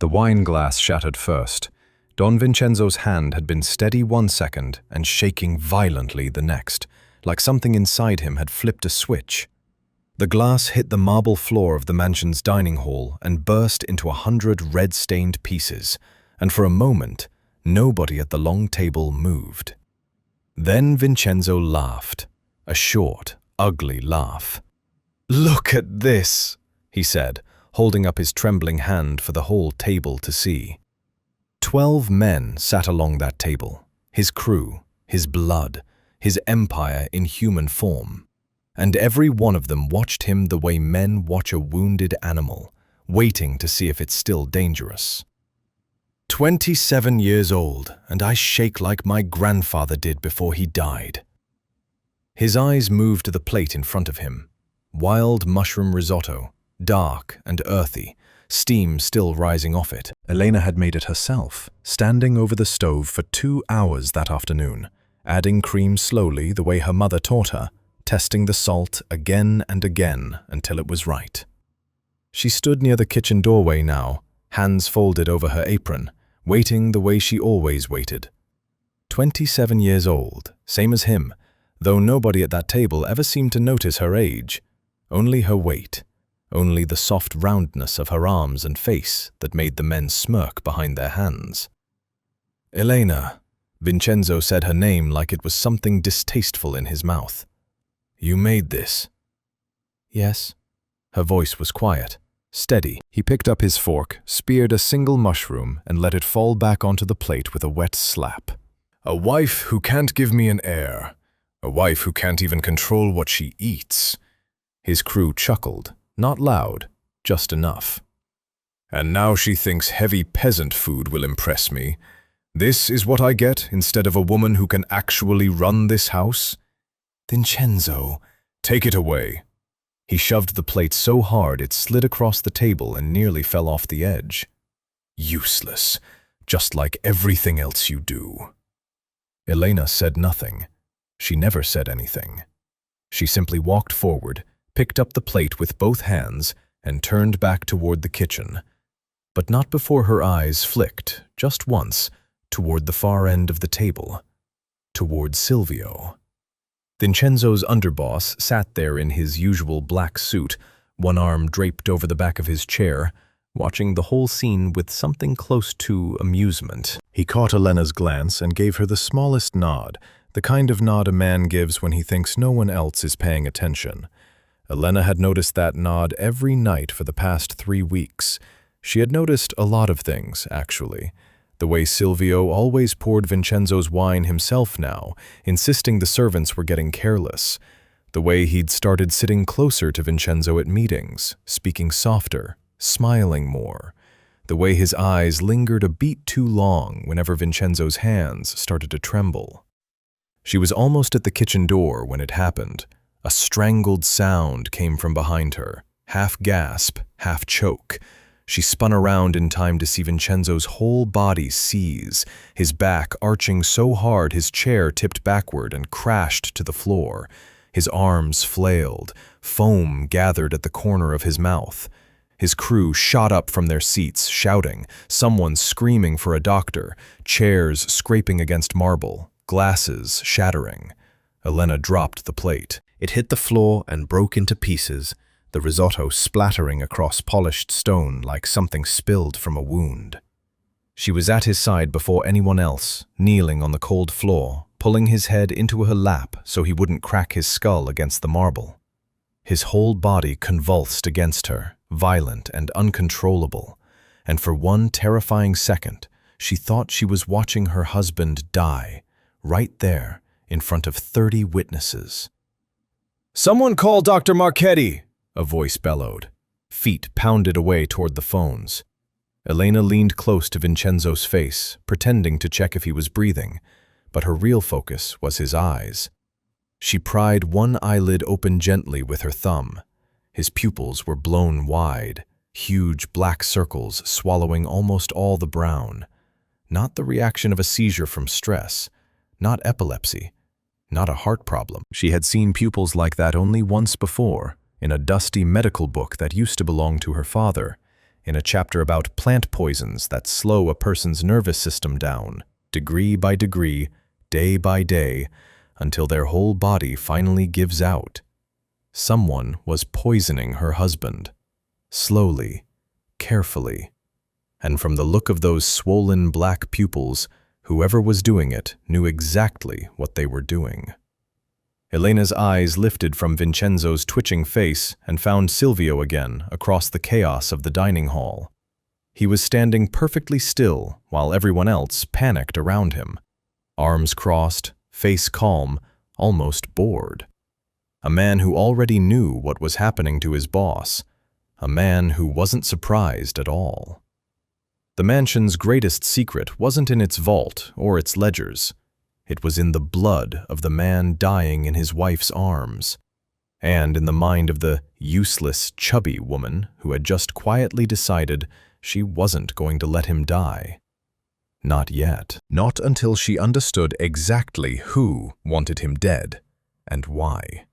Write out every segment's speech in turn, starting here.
The wine glass shattered first. Don Vincenzo's hand had been steady 1 second and shaking violently the next, like something inside him had flipped a switch. The glass hit the marble floor of the mansion's dining hall and burst into 100 red-stained pieces, and for a moment, nobody at the long table moved. Then Vincenzo laughed, a short, ugly laugh. "Look at this," he said, holding up his trembling hand for the whole table to see. 12 men sat along that table, his crew, his blood, his empire in human form. And every one of them watched him the way men watch a wounded animal, waiting to see if it's still dangerous. 27 years old, and I shake like my grandfather did before he died. His eyes moved to the plate in front of him. Wild mushroom risotto, dark and earthy, steam still rising off it. Elena had made it herself, standing over the stove for 2 hours that afternoon, adding cream slowly the way her mother taught her, testing the salt again and again until it was right. She stood near the kitchen doorway now, hands folded over her apron, waiting the way she always waited. 27 years old, same as him, though nobody at that table ever seemed to notice her age. Only her weight, only the soft roundness of her arms and face that made the men smirk behind their hands. "Elena," Vincenzo said her name like it was something distasteful in his mouth. "You made this?" "Yes." Her voice was quiet, steady. He picked up his fork, speared a single mushroom, and let it fall back onto the plate with a wet slap. "A wife who can't give me an heir. A wife who can't even control what she eats." His crew chuckled, not loud, just enough. "And now she thinks heavy peasant food will impress me. This is what I get instead of a woman who can actually run this house? Vincenzo, take it away." He shoved the plate so hard it slid across the table and nearly fell off the edge. "Useless, just like everything else you do." Elena said nothing. She never said anything. She simply walked forward, picked up the plate with both hands, and turned back toward the kitchen. But not before her eyes flicked, just once, toward the far end of the table, toward Silvio. Vincenzo's underboss sat there in his usual black suit, one arm draped over the back of his chair, watching the whole scene with something close to amusement. He caught Elena's glance and gave her the smallest nod, the kind of nod a man gives when he thinks no one else is paying attention. Elena had noticed that nod every night for the past 3 weeks. She had noticed a lot of things, actually. The way Silvio always poured Vincenzo's wine himself now, insisting the servants were getting careless. The way he'd started sitting closer to Vincenzo at meetings, speaking softer, smiling more. The way his eyes lingered a beat too long whenever Vincenzo's hands started to tremble. She was almost at the kitchen door when it happened. A strangled sound came from behind her, half gasp, half choke. She spun around in time to see Vincenzo's whole body seize, his back arching so hard his chair tipped backward and crashed to the floor. His arms flailed, foam gathered at the corner of his mouth. His crew shot up from their seats, shouting, someone screaming for a doctor, chairs scraping against marble, glasses shattering. Elena dropped the plate. It hit the floor and broke into pieces, the risotto splattering across polished stone like something spilled from a wound. She was at his side before anyone else, kneeling on the cold floor, pulling his head into her lap so he wouldn't crack his skull against the marble. His whole body convulsed against her, violent and uncontrollable, and for one terrifying second, she thought she was watching her husband die, right there, in front of 30 witnesses. "Someone call Dr. Marchetti!" a voice bellowed. Feet pounded away toward the phones. Elena leaned close to Vincenzo's face, pretending to check if he was breathing, but her real focus was his eyes. She pried one eyelid open gently with her thumb. His pupils were blown wide, huge black circles swallowing almost all the brown. Not the reaction of a seizure from stress, not epilepsy, not a heart problem. She had seen pupils like that only once before, in a dusty medical book that used to belong to her father. in a chapter about plant poisons that slow a person's nervous system down, degree by degree, day by day, until their whole body finally gives out. Someone was poisoning her husband, slowly, carefully, and from the look of those swollen black pupils, whoever was doing it knew exactly what they were doing. Elena's eyes lifted from Vincenzo's twitching face and found Silvio again across the chaos of the dining hall. He was standing perfectly still while everyone else panicked around him, arms crossed, face calm, almost bored. A man who already knew what was happening to his boss, a man who wasn't surprised at all. The mansion's greatest secret wasn't in its vault or its ledgers. It was in the blood of the man dying in his wife's arms, and in the mind of the useless, chubby woman who had just quietly decided she wasn't going to let him die. Not yet. Not until she understood exactly who wanted him dead and why.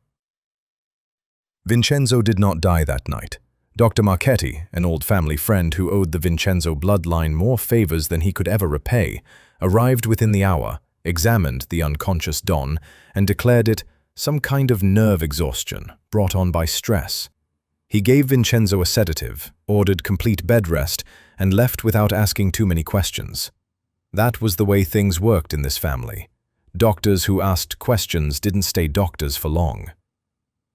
Vincenzo did not die that night. Dr. Marchetti, an old family friend who owed the Vincenzo bloodline more favors than he could ever repay, arrived within the hour, examined the unconscious Don, and declared it some kind of nerve exhaustion brought on by stress. He gave Vincenzo a sedative, ordered complete bed rest, and left without asking too many questions. That was the way things worked in this family. Doctors who asked questions didn't stay doctors for long.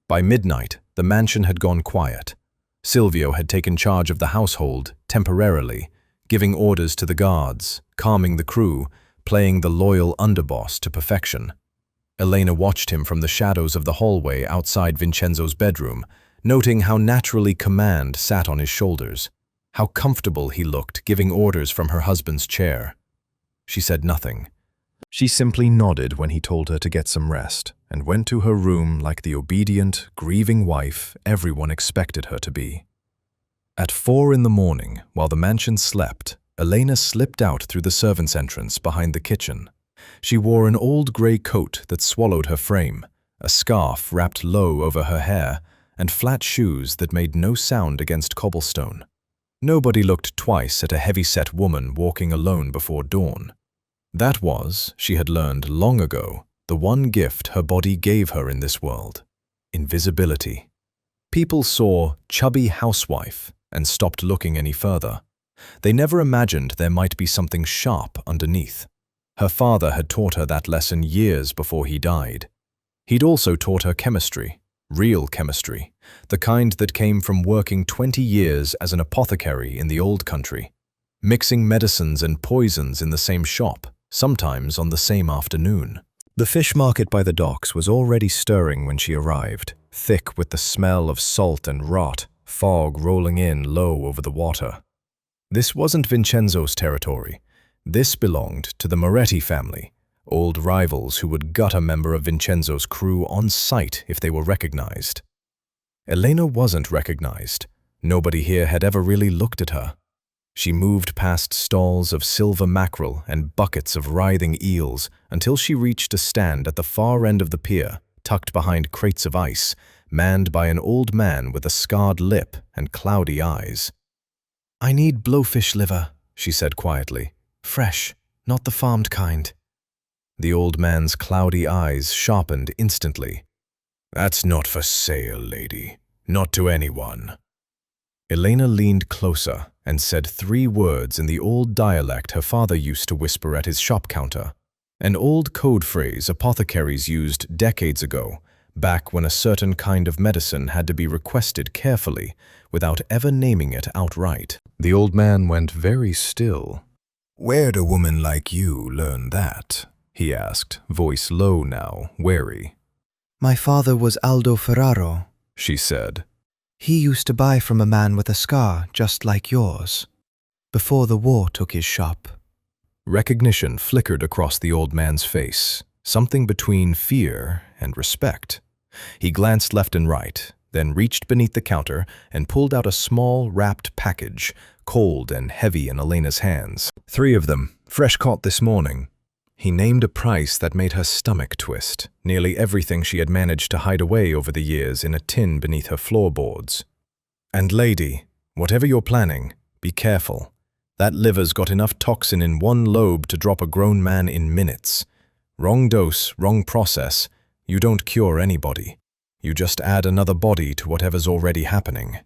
By midnight, the mansion had gone quiet. Silvio had taken charge of the household temporarily, giving orders to the guards, calming the crew, playing the loyal underboss to perfection. Elena watched him from the shadows of the hallway outside Vincenzo's bedroom, noting how naturally command sat on his shoulders, how comfortable he looked giving orders from her husband's chair. She said nothing. She simply nodded when he told her to get some rest, and went to her room like the obedient, grieving wife everyone expected her to be. At 4 in the morning, while the mansion slept, Elena slipped out through the servants' entrance behind the kitchen. She wore an old grey coat that swallowed her frame, a scarf wrapped low over her hair, and flat shoes that made no sound against cobblestone. Nobody looked twice at a heavy-set woman walking alone before dawn. That was, she had learned long ago, the one gift her body gave her in this world: invisibility. People saw chubby housewife and stopped looking any further. They never imagined there might be something sharp underneath. Her father had taught her that lesson years before he died. He'd also taught her chemistry, real chemistry, the kind that came from working 20 years as an apothecary in the old country, mixing medicines and poisons in the same shop, sometimes on the same afternoon. The fish market by the docks was already stirring when she arrived, thick with the smell of salt and rot, fog rolling in low over the water. This wasn't Vincenzo's territory. This belonged to the Moretti family, old rivals who would gut a member of Vincenzo's crew on sight if they were recognized. Elena wasn't recognized. Nobody here had ever really looked at her. She moved past stalls of silver mackerel and buckets of writhing eels until she reached a stand at the far end of the pier, tucked behind crates of ice, manned by an old man with a scarred lip and cloudy eyes. "I need blowfish liver," she said quietly. "Fresh, not the farmed kind." The old man's cloudy eyes sharpened instantly. "That's not for sale, lady. Not to anyone." Elena leaned closer and said 3 words in the old dialect her father used to whisper at his shop counter, an old code phrase apothecaries used decades ago, back when a certain kind of medicine had to be requested carefully without ever naming it outright. The old man went very still. "Where'd a woman like you learn that?" he asked, voice low now, wary. "My father was Aldo Ferraro," she said. "He used to buy from a man with a scar just like yours, before the war took his shop." Recognition flickered across the old man's face, something between fear and respect. He glanced left and right, then reached beneath the counter and pulled out a small, wrapped package, cold and heavy in Elena's hands. 3 of them, fresh caught this morning. He named a price that made her stomach twist, nearly everything she had managed to hide away over the years in a tin beneath her floorboards. "And lady, whatever you're planning, Be careful. That liver's got enough toxin in one lobe to drop a grown man in minutes. Wrong dose, wrong process. You don't cure anybody. You just add another body to whatever's already happening."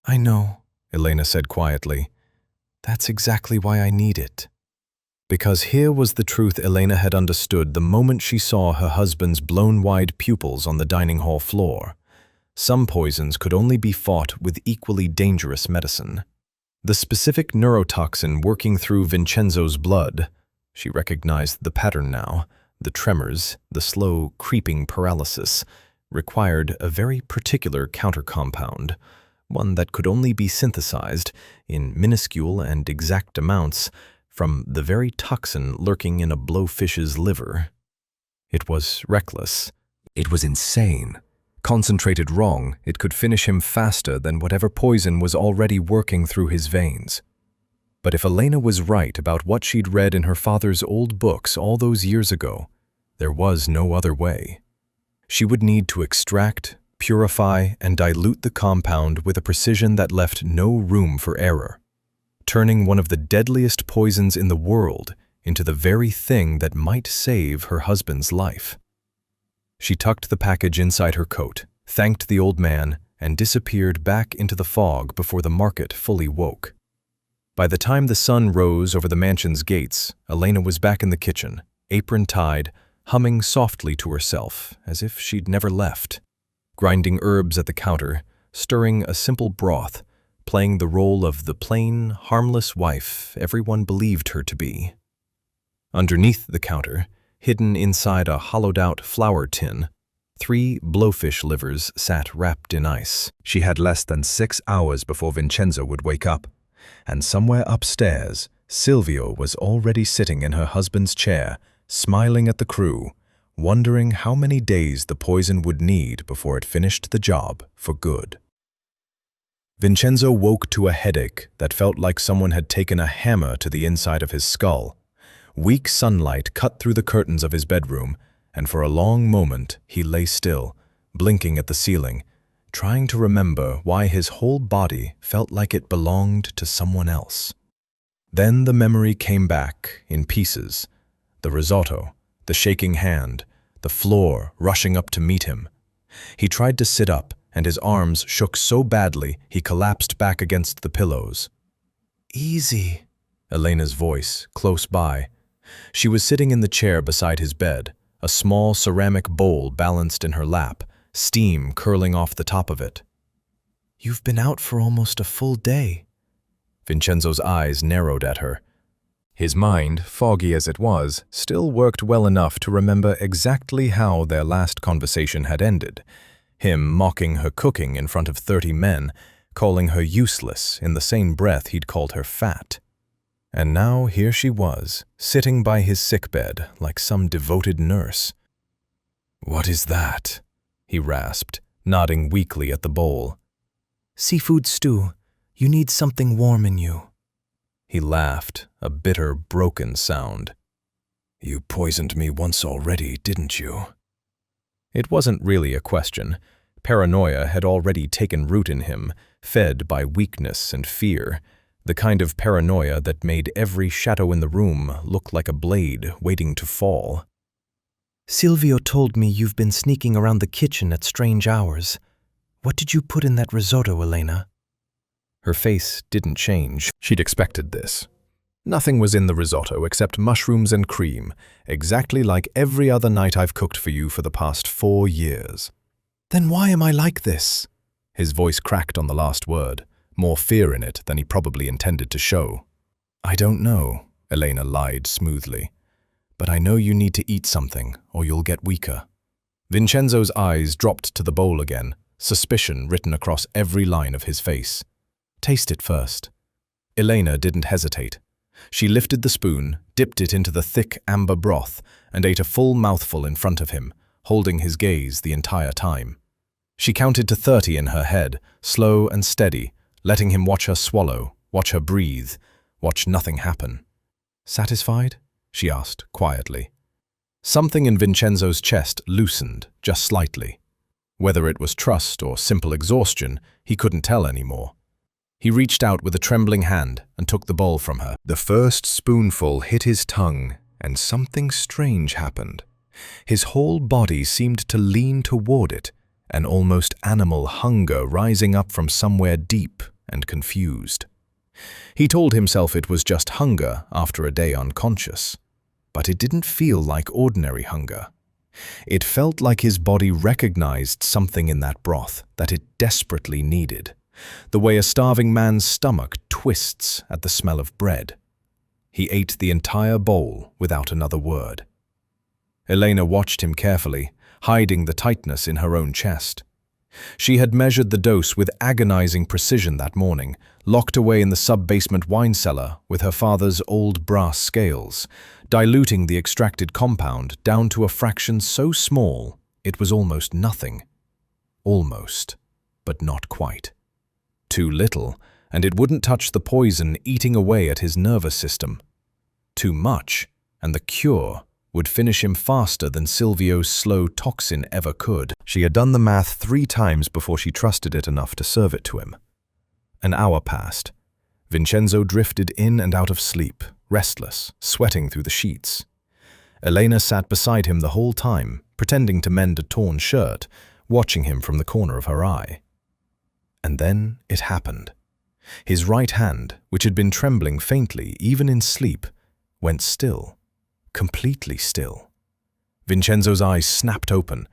"I know," Elena said quietly. "That's exactly why I need it." Because here was the truth Elena had understood the moment she saw her husband's blown-wide pupils on the dining hall floor. Some poisons could only be fought with equally dangerous medicine. The specific neurotoxin working through Vincenzo's blood, she recognized the pattern now, the tremors, the slow, creeping paralysis, required a very particular countercompound, one that could only be synthesized, in minuscule and exact amounts, from the very toxin lurking in a blowfish's liver. It was reckless. It was insane. Concentrated wrong, it could finish him faster than whatever poison was already working through his veins. But if Elena was right about what she'd read in her father's old books all those years ago, there was no other way. She would need to extract, purify, and dilute the compound with a precision that left no room for error, turning one of the deadliest poisons in the world into the very thing that might save her husband's life. She tucked the package inside her coat, thanked the old man, and disappeared back into the fog before the market fully woke. By the time the sun rose over the mansion's gates, Elena was back in the kitchen, apron tied, humming softly to herself, as if she'd never left, grinding herbs at the counter, stirring a simple broth, playing the role of the plain, harmless wife everyone believed her to be. Underneath the counter, hidden inside a hollowed-out flour tin, 3 blowfish livers sat wrapped in ice. She had less than 6 hours before Vincenzo would wake up, and somewhere upstairs, Silvio was already sitting in her husband's chair, smiling at the crew, wondering how many days the poison would need before it finished the job for good. Vincenzo woke to a headache that felt like someone had taken a hammer to the inside of his skull. Weak sunlight cut through the curtains of his bedroom, and for a long moment he lay still, blinking at the ceiling, trying to remember why his whole body felt like it belonged to someone else. Then the memory came back in pieces. The risotto, the shaking hand, the floor rushing up to meet him. He tried to sit up, and his arms shook so badly he collapsed back against the pillows. "Easy," Elena's voice, close by. She was sitting in the chair beside his bed, a small ceramic bowl balanced in her lap, steam curling off the top of it. "You've been out for almost a full day." Vincenzo's eyes narrowed at her. His mind, foggy as it was, still worked well enough to remember exactly how their last conversation had ended. Him mocking her cooking in front of 30 men, calling her useless in the same breath he'd called her fat. And now here she was, sitting by his sickbed like some devoted nurse. "What is that?" he rasped, nodding weakly at the bowl. "Seafood stew. You need something warm in you." He laughed, a bitter, broken sound. "You poisoned me once already, didn't you?" It wasn't really a question. Paranoia had already taken root in him, fed by weakness and fear, the kind of paranoia that made every shadow in the room look like a blade waiting to fall. "Silvio told me you've been sneaking around the kitchen at strange hours. What did you put in that risotto, Elena?" Her face didn't change. She'd expected this. Nothing was in the risotto except mushrooms and cream, exactly like every other night I've cooked for you for the past 4 years. "Then why am I like this?" His voice cracked on the last word, more fear in it than he probably intended to show. "I don't know," Elena lied smoothly. "But I know you need to eat something, or you'll get weaker." Vincenzo's eyes dropped to the bowl again, suspicion written across every line of his face. "Taste it first." Elena didn't hesitate. She lifted the spoon, dipped it into the thick amber broth, and ate a full mouthful in front of him, holding his gaze the entire time. She counted to 30 in her head, slow and steady, letting him watch her swallow, watch her breathe, watch nothing happen. "Satisfied?" she asked quietly. Something in Vincenzo's chest loosened, just slightly. Whether it was trust or simple exhaustion, he couldn't tell anymore. He reached out with a trembling hand and took the bowl from her. The first spoonful hit his tongue, and something strange happened. His whole body seemed to lean toward it, an almost animal hunger rising up from somewhere deep and confused. He told himself it was just hunger after a day unconscious, but it didn't feel like ordinary hunger. It felt like his body recognized something in that broth that it desperately needed, the way a starving man's stomach twists at the smell of bread. He ate the entire bowl without another word. Elena watched him carefully, hiding the tightness in her own chest. She had measured the dose with agonizing precision that morning, locked away in the sub-basement wine cellar with her father's old brass scales, diluting the extracted compound down to a fraction so small it was almost nothing. Almost, but not quite. Too little, and it wouldn't touch the poison eating away at his nervous system. Too much, and the cure would finish him faster than Silvio's slow toxin ever could. She had done the math 3 times before she trusted it enough to serve it to him. An hour passed. Vincenzo drifted in and out of sleep, restless, sweating through the sheets. Elena sat beside him the whole time, pretending to mend a torn shirt, watching him from the corner of her eye. And then it happened. His right hand, which had been trembling faintly even in sleep, went still. Completely still. Vincenzo's eyes snapped open.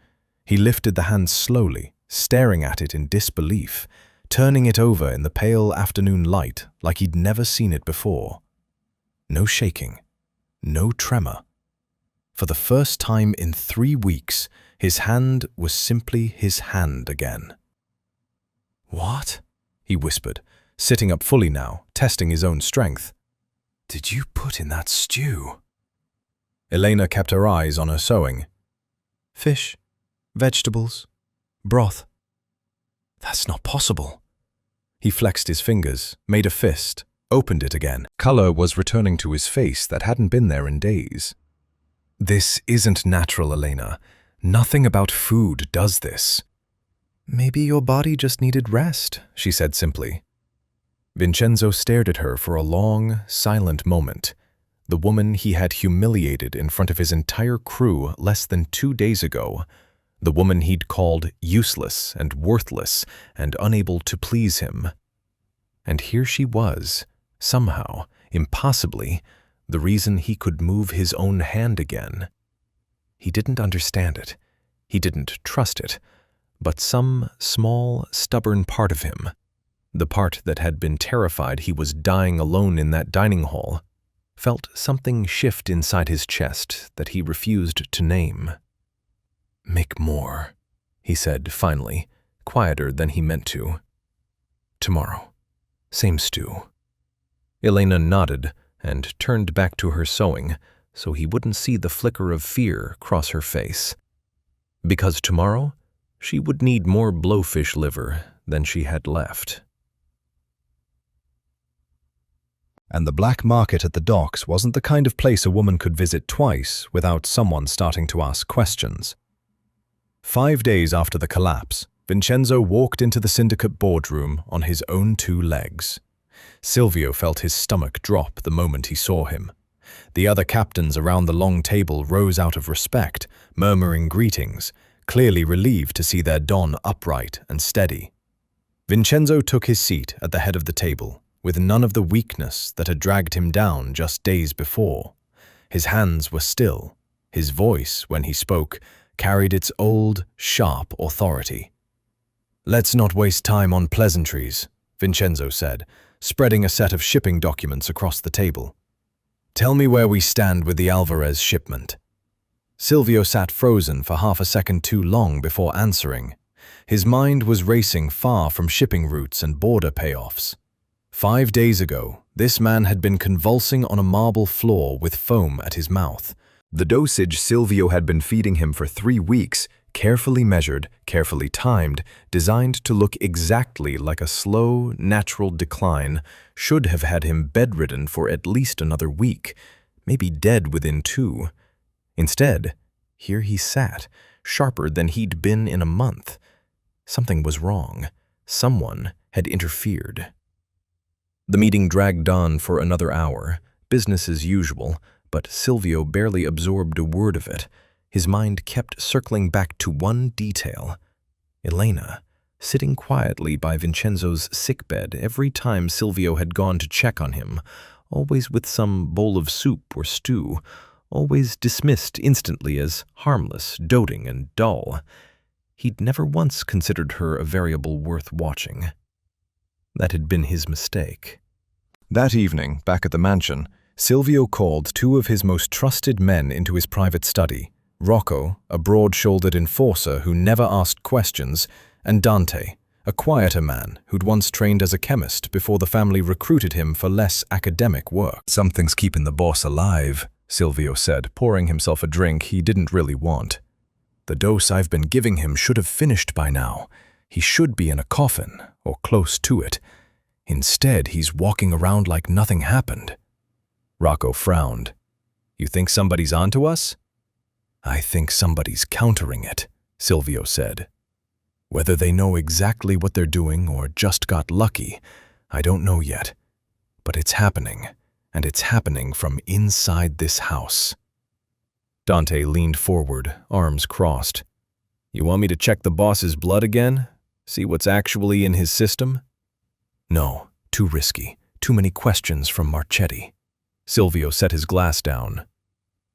He lifted the hand slowly, staring at it in disbelief, turning it over in the pale afternoon light like he'd never seen it before. No shaking. No tremor. For the first time in 3 weeks, his hand was simply his hand again. "What?" he whispered, sitting up fully now, testing his own strength. "Did you put in that stew?" Elena kept her eyes on her sewing. "Fish, vegetables, broth." "That's not possible." He flexed his fingers, made a fist, opened it again. Color was returning to his face that hadn't been there in days. "This isn't natural, Elena. Nothing about food does this." "Maybe your body just needed rest," she said simply. Vincenzo stared at her for a long, silent moment. The woman he had humiliated in front of his entire crew less than 2 days ago. The woman he'd called useless and worthless and unable to please him. And here she was, somehow, impossibly, the reason he could move his own hand again. He didn't understand it. He didn't trust it. But some small, stubborn part of him, the part that had been terrified he was dying alone in that dining hall, felt something shift inside his chest that he refused to name. "Make more," he said finally, quieter than he meant to. "Tomorrow. Same stew." Elena nodded and turned back to her sewing so he wouldn't see the flicker of fear cross her face. Because tomorrow, she would need more blowfish liver than she had left. And the black market at the docks wasn't the kind of place a woman could visit twice without someone starting to ask questions. 5 days after the collapse, Vincenzo walked into the syndicate boardroom on his own 2 legs. Silvio felt his stomach drop the moment he saw him. The other captains around the long table rose out of respect, murmuring greetings, clearly relieved to see their Don upright and steady. Vincenzo took his seat at the head of the table, with none of the weakness that had dragged him down just days before. His hands were still. His voice, when he spoke, carried its old, sharp authority. "Let's not waste time on pleasantries," Vincenzo said, spreading a set of shipping documents across the table. "Tell me where we stand with the Alvarez shipment." Silvio sat frozen for half a second too long before answering. His mind was racing far from shipping routes and border payoffs. 5 days ago, this man had been convulsing on a marble floor with foam at his mouth. The dosage Silvio had been feeding him for 3 weeks, carefully measured, carefully timed, designed to look exactly like a slow, natural decline, should have had him bedridden for at least another week, maybe dead within 2. Instead, here he sat, sharper than he'd been in a month. Something was wrong. Someone had interfered. The meeting dragged on for another hour, business as usual, but Silvio barely absorbed a word of it. His mind kept circling back to one detail. Elena, sitting quietly by Vincenzo's sickbed every time Silvio had gone to check on him, always with some bowl of soup or stew, always dismissed instantly as harmless, doting, and dull. He'd never once considered her a variable worth watching. That had been his mistake. That evening, back at the mansion, Silvio called two of his most trusted men into his private study: Rocco, a broad-shouldered enforcer who never asked questions, and Dante, a quieter man who'd once trained as a chemist before the family recruited him for less academic work. "Something's keeping the boss alive," Silvio said, pouring himself a drink he didn't really want. "The dose I've been giving him should have finished by now. He should be in a coffin, or close to it. Instead, he's walking around like nothing happened." Rocco frowned. "You think somebody's onto us?" "I think somebody's countering it," Silvio said. "Whether they know exactly what they're doing or just got lucky, I don't know yet. But it's happening, and it's happening from inside this house." Dante leaned forward, arms crossed. "You want me to check the boss's blood again? See what's actually in his system?" "No, too risky. Too many questions from Marchetti." Silvio set his glass down.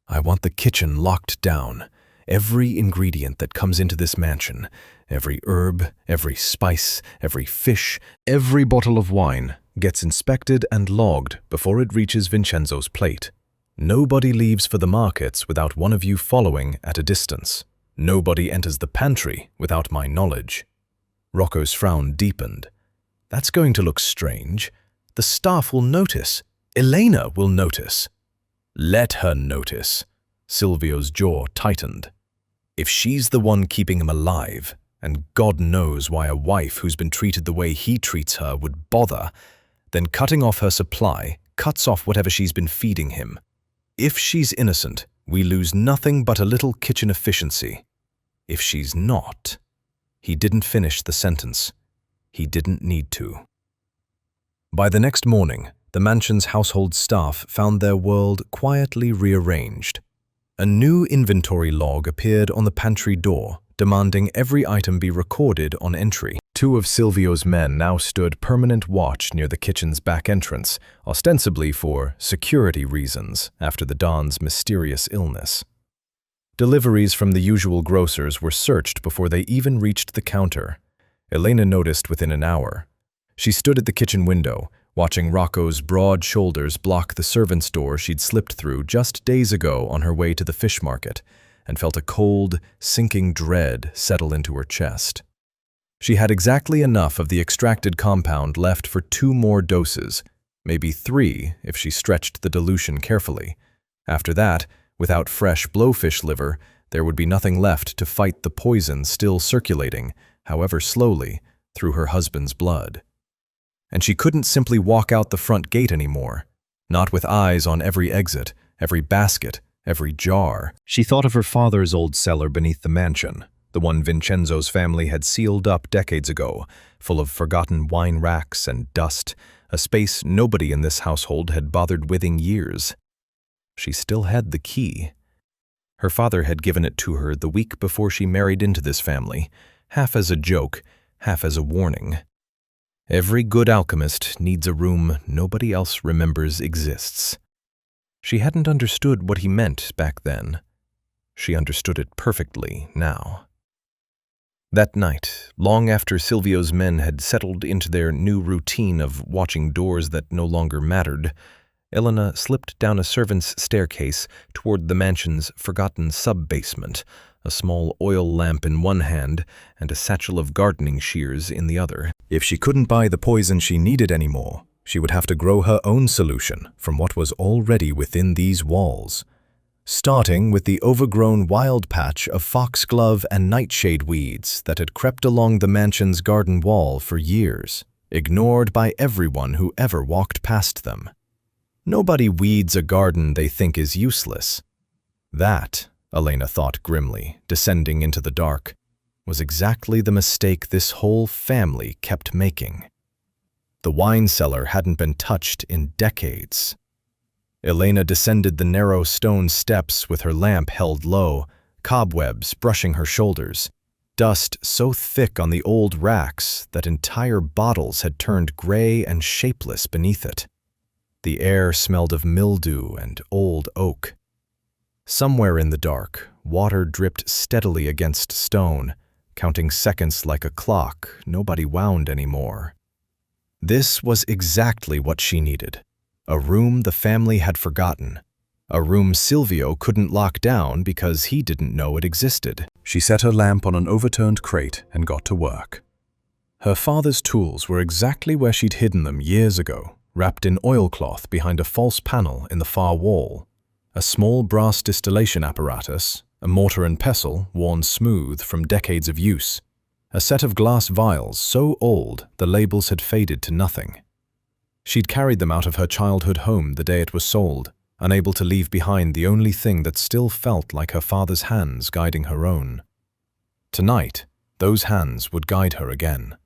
"I want the kitchen locked down. Every ingredient that comes into this mansion, every herb, every spice, every fish, every bottle of wine gets inspected and logged before it reaches Vincenzo's plate. Nobody leaves for the markets without one of you following at a distance. Nobody enters the pantry without my knowledge." Rocco's frown deepened. "That's going to look strange. The staff will notice. Elena will notice." "Let her notice." Silvio's jaw tightened. "If she's the one keeping him alive, and God knows why a wife who's been treated the way he treats her would bother, then cutting off her supply cuts off whatever she's been feeding him. If she's innocent, we lose nothing but a little kitchen efficiency. If she's not..." He didn't finish the sentence. He didn't need to. By the next morning, the mansion's household staff found their world quietly rearranged. A new inventory log appeared on the pantry door, demanding every item be recorded on entry. Two of Silvio's men now stood permanent watch near the kitchen's back entrance, ostensibly for security reasons after the Don's mysterious illness. Deliveries from the usual grocers were searched before they even reached the counter. Elena noticed within an hour. She stood at the kitchen window, watching Rocco's broad shoulders block the servant's door she'd slipped through just days ago on her way to the fish market, and felt a cold, sinking dread settle into her chest. She had exactly enough of the extracted compound left for 2 more doses, maybe 3 if she stretched the dilution carefully. After that, without fresh blowfish liver, there would be nothing left to fight the poison still circulating, however slowly, through her husband's blood. And she couldn't simply walk out the front gate anymore, not with eyes on every exit, every basket, every jar. She thought of her father's old cellar beneath the mansion, the one Vincenzo's family had sealed up decades ago, full of forgotten wine racks and dust, a space nobody in this household had bothered with in years. She still had the key. Her father had given it to her the week before she married into this family, half as a joke, half as a warning. Every good alchemist needs a room nobody else remembers exists. She hadn't understood what he meant back then. She understood it perfectly now. That night, long after Silvio's men had settled into their new routine of watching doors that no longer mattered, Elena slipped down a servant's staircase toward the mansion's forgotten sub-basement, a small oil lamp in one hand and a satchel of gardening shears in the other. If she couldn't buy the poison she needed anymore, she would have to grow her own solution from what was already within these walls. Starting with the overgrown wild patch of foxglove and nightshade weeds that had crept along the mansion's garden wall for years, ignored by everyone who ever walked past them. Nobody weeds a garden they think is useless. That, Elena thought grimly, descending into the dark, was exactly the mistake this whole family kept making. The wine cellar hadn't been touched in decades. Elena descended the narrow stone steps with her lamp held low, cobwebs brushing her shoulders, dust so thick on the old racks that entire bottles had turned gray and shapeless beneath it. The air smelled of mildew and old oak. Somewhere in the dark, water dripped steadily against stone, counting seconds like a clock nobody wound anymore. This was exactly what she needed. A room the family had forgotten. A room Silvio couldn't lock down because he didn't know it existed. She set her lamp on an overturned crate and got to work. Her father's tools were exactly where she'd hidden them years ago, wrapped in oilcloth behind a false panel in the far wall. A small brass distillation apparatus, a mortar and pestle worn smooth from decades of use, a set of glass vials so old the labels had faded to nothing. She'd carried them out of her childhood home the day it was sold, unable to leave behind the only thing that still felt like her father's hands guiding her own. Tonight, those hands would guide her again.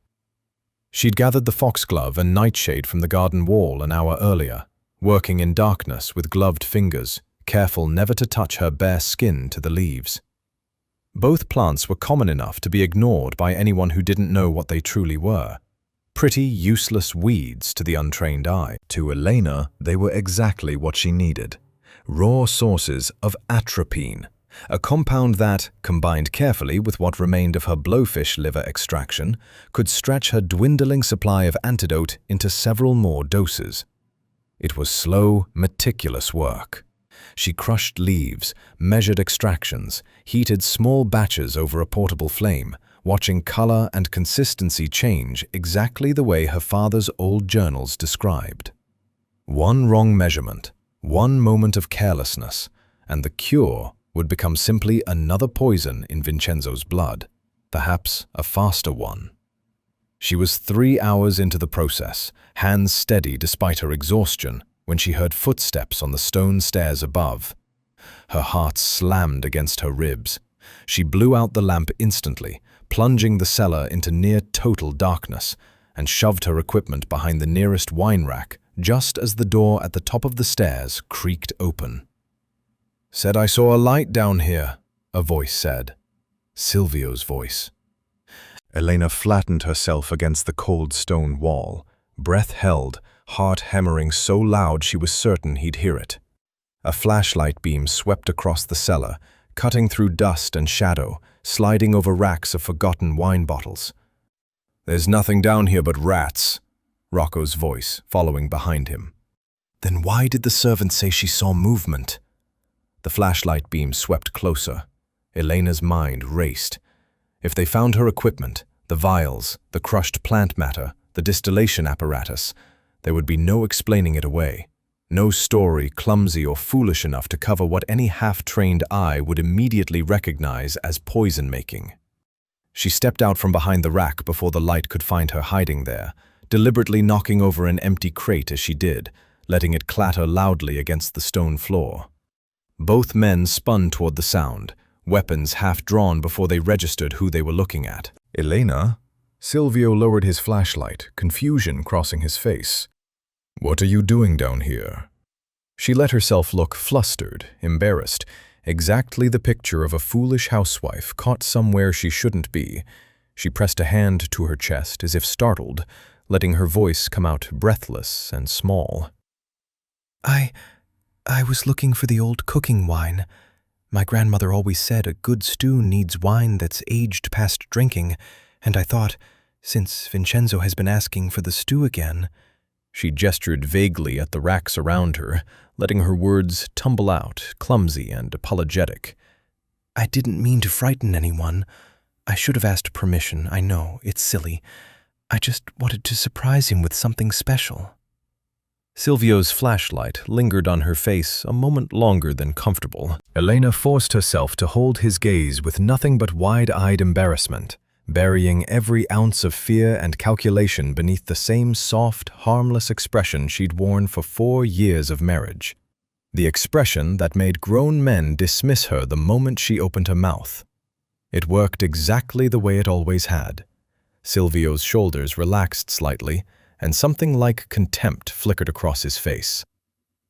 She'd gathered the foxglove and nightshade from the garden wall an hour earlier, working in darkness with gloved fingers, careful never to touch her bare skin to the leaves. Both plants were common enough to be ignored by anyone who didn't know what they truly were. Pretty, useless weeds to the untrained eye. To Elena, they were exactly what she needed. Raw sources of atropine, a compound that, combined carefully with what remained of her blowfish liver extraction, could stretch her dwindling supply of antidote into several more doses. It was slow, meticulous work. She crushed leaves, measured extractions, heated small batches over a portable flame, watching color and consistency change exactly the way her father's old journals described. One wrong measurement, one moment of carelessness, and the cure would become simply another poison in Vincenzo's blood, perhaps a faster one. She was 3 hours into the process, hands steady despite her exhaustion, when she heard footsteps on the stone stairs above. Her heart slammed against her ribs. She blew out the lamp instantly, plunging the cellar into near-total darkness, and shoved her equipment behind the nearest wine rack just as the door at the top of the stairs creaked open. "Said I saw a light down here," a voice said. Silvio's voice. Elena flattened herself against the cold stone wall, breath held, heart hammering so loud she was certain he'd hear it. A flashlight beam swept across the cellar, cutting through dust and shadow, sliding over racks of forgotten wine bottles. "There's nothing down here but rats," Rocco's voice, following behind him. Then why did the servant say she saw movement? The flashlight beam swept closer. Elena's mind raced. If they found her equipment, the vials, the crushed plant matter, the distillation apparatus, there would be no explaining it away. No story clumsy or foolish enough to cover what any half-trained eye would immediately recognize as poison-making. She stepped out from behind the rack before the light could find her hiding there, deliberately knocking over an empty crate as she did, letting it clatter loudly against the stone floor. Both men spun toward the sound, weapons half-drawn before they registered who they were looking at. "Elena?" Silvio lowered his flashlight, confusion crossing his face. "What are you doing down here?" She let herself look flustered, embarrassed, exactly the picture of a foolish housewife caught somewhere she shouldn't be. She pressed a hand to her chest as if startled, letting her voice come out breathless and small. I was looking for the old cooking wine. My grandmother always said a good stew needs wine that's aged past drinking, and I thought, since Vincenzo has been asking for the stew again..." She gestured vaguely at the racks around her, letting her words tumble out, clumsy and apologetic. "I didn't mean to frighten anyone. I should have asked permission, I know, it's silly. I just wanted to surprise him with something special." Silvio's flashlight lingered on her face a moment longer than comfortable. Elena forced herself to hold his gaze with nothing but wide-eyed embarrassment, burying every ounce of fear and calculation beneath the same soft, harmless expression she'd worn for 4 years of marriage. The expression that made grown men dismiss her the moment she opened her mouth. It worked exactly the way it always had. Silvio's shoulders relaxed slightly, and something like contempt flickered across his face.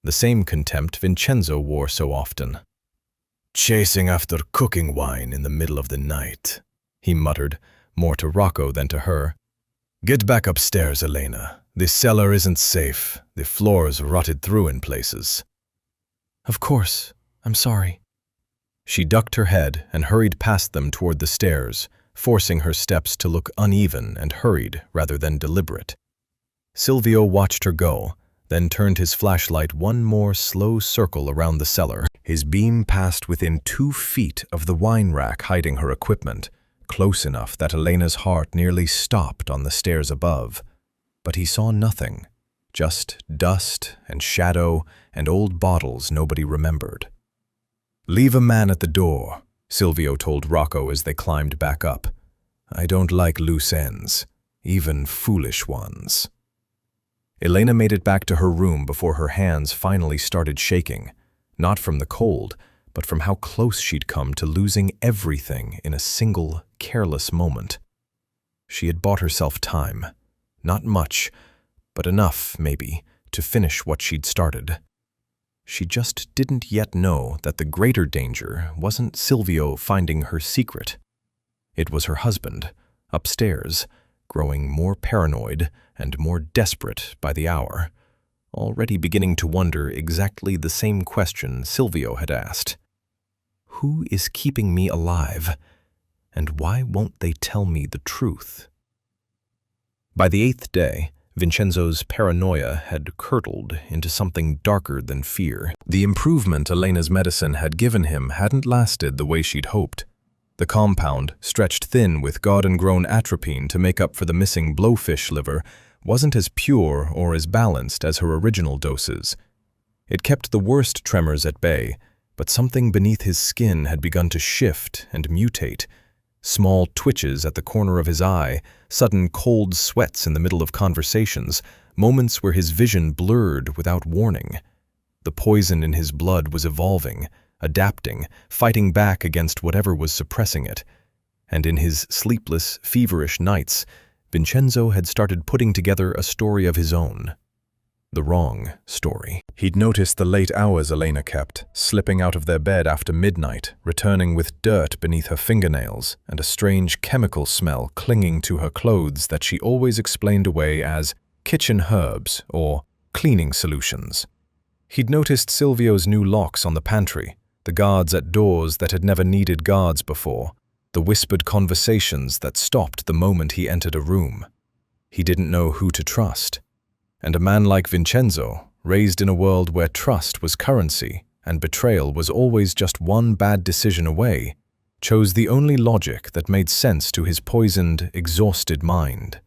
The same contempt Vincenzo wore so often. "Chasing after cooking wine in the middle of the night," he muttered, more to Rocco than to her. "Get back upstairs, Elena. This cellar isn't safe. The floor's rotted through in places." "Of course. I'm sorry." She ducked her head and hurried past them toward the stairs, forcing her steps to look uneven and hurried rather than deliberate. Silvio watched her go, then turned his flashlight one more slow circle around the cellar. His beam passed within 2 feet of the wine rack hiding her equipment, close enough that Elena's heart nearly stopped on the stairs above. But he saw nothing, just dust and shadow and old bottles nobody remembered. "Leave a man at the door," Silvio told Rocco as they climbed back up. "I don't like loose ends, even foolish ones." Elena made it back to her room before her hands finally started shaking, not from the cold, but from how close she'd come to losing everything in a single, careless moment. She had bought herself time. Not much, but enough, maybe, to finish what she'd started. She just didn't yet know that the greater danger wasn't Silvio finding her secret. It was her husband, upstairs, growing more paranoid and more desperate by the hour, already beginning to wonder exactly the same question Silvio had asked. Who is keeping me alive, and why won't they tell me the truth? By the 8th day, Vincenzo's paranoia had curdled into something darker than fear. The improvement Elena's medicine had given him hadn't lasted the way she'd hoped. The compound, stretched thin with garden-grown atropine to make up for the missing blowfish liver, wasn't as pure or as balanced as her original doses. It kept the worst tremors at bay, but something beneath his skin had begun to shift and mutate. Small twitches at the corner of his eye, sudden cold sweats in the middle of conversations, moments where his vision blurred without warning. The poison in his blood was evolving, adapting, fighting back against whatever was suppressing it. And in his sleepless, feverish nights, Vincenzo had started putting together a story of his own. The wrong story. He'd noticed the late hours Elena kept, slipping out of their bed after midnight, returning with dirt beneath her fingernails and a strange chemical smell clinging to her clothes that she always explained away as kitchen herbs or cleaning solutions. He'd noticed Silvio's new locks on the pantry, the guards at doors that had never needed guards before, the whispered conversations that stopped the moment he entered a room. He didn't know who to trust. And a man like Vincenzo, raised in a world where trust was currency and betrayal was always just one bad decision away, chose the only logic that made sense to his poisoned, exhausted mind.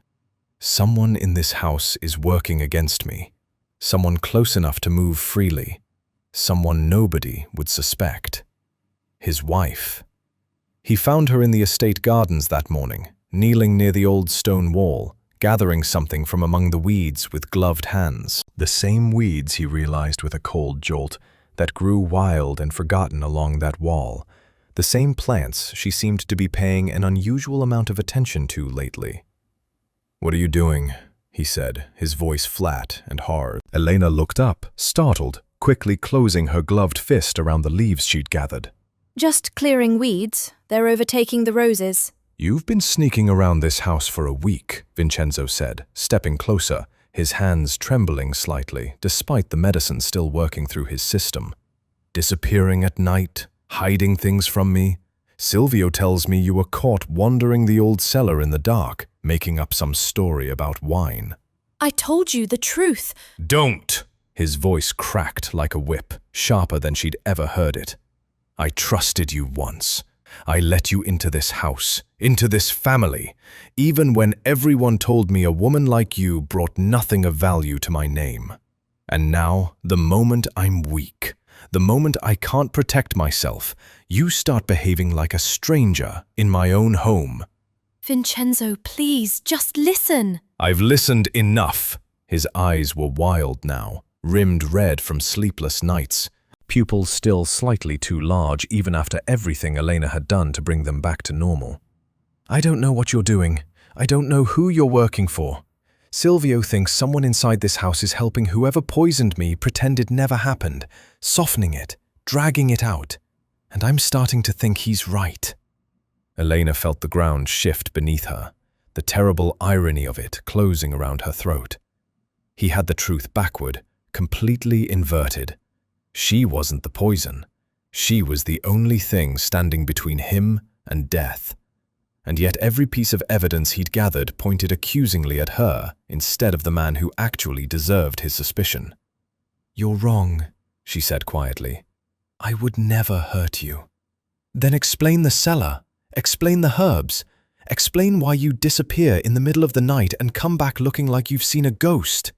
Someone in this house is working against me. Someone close enough to move freely. Someone nobody would suspect. His wife. He found her in the estate gardens that morning, kneeling near the old stone wall, gathering something from among the weeds with gloved hands. The same weeds, he realized with a cold jolt, that grew wild and forgotten along that wall. The same plants she seemed to be paying an unusual amount of attention to lately. "What are you doing?" he said, his voice flat and hard. Elena looked up, startled, quickly closing her gloved fist around the leaves she'd gathered. "Just clearing weeds. They're overtaking the roses." "You've been sneaking around this house for a week," Vincenzo said, stepping closer, his hands trembling slightly, despite the medicine still working through his system. "Disappearing at night, hiding things from me. Silvio tells me you were caught wandering the old cellar in the dark, making up some story about wine." "I told you the truth." "Don't!" His voice cracked like a whip, sharper than she'd ever heard it. "I trusted you once. I let you into this house, into this family, even when everyone told me a woman like you brought nothing of value to my name. And now, the moment I'm weak, the moment I can't protect myself, you start behaving like a stranger in my own home." "Vincenzo, please, just listen." "I've listened enough." His eyes were wild now, rimmed red from sleepless nights. Pupils still slightly too large even after everything Elena had done to bring them back to normal. "I don't know what you're doing. I don't know who you're working for. Silvio thinks someone inside this house is helping whoever poisoned me pretend it never happened, softening it, dragging it out. And I'm starting to think he's right. Elena felt the ground shift beneath her, the terrible irony of it closing around her throat. He had the truth backward, completely inverted. She wasn't the poison. She was the only thing standing between him and death. And yet every piece of evidence he'd gathered pointed accusingly at her instead of the man who actually deserved his suspicion. "You're wrong," she said quietly. "I would never hurt you." "Then explain the cellar. Explain the herbs. Explain why you disappear in the middle of the night and come back looking like you've seen a ghost."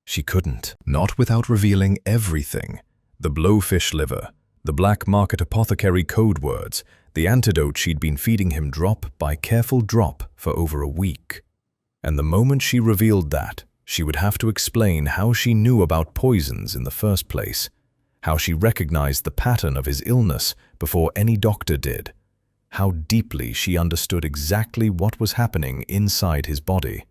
She couldn't, not without revealing everything. The blowfish liver, the black market apothecary code words, the antidote she'd been feeding him drop by careful drop for over a week. And the moment she revealed that, she would have to explain how she knew about poisons in the first place, how she recognized the pattern of his illness before any doctor did, how deeply she understood exactly what was happening inside his body.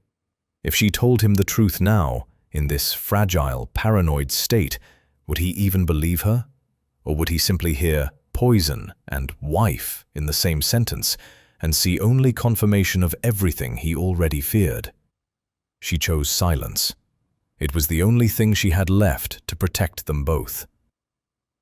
If she told him the truth now, in this fragile, paranoid state, would he even believe her? Or would he simply hear poison and wife in the same sentence and see only confirmation of everything he already feared? She chose silence. It was the only thing she had left to protect them both.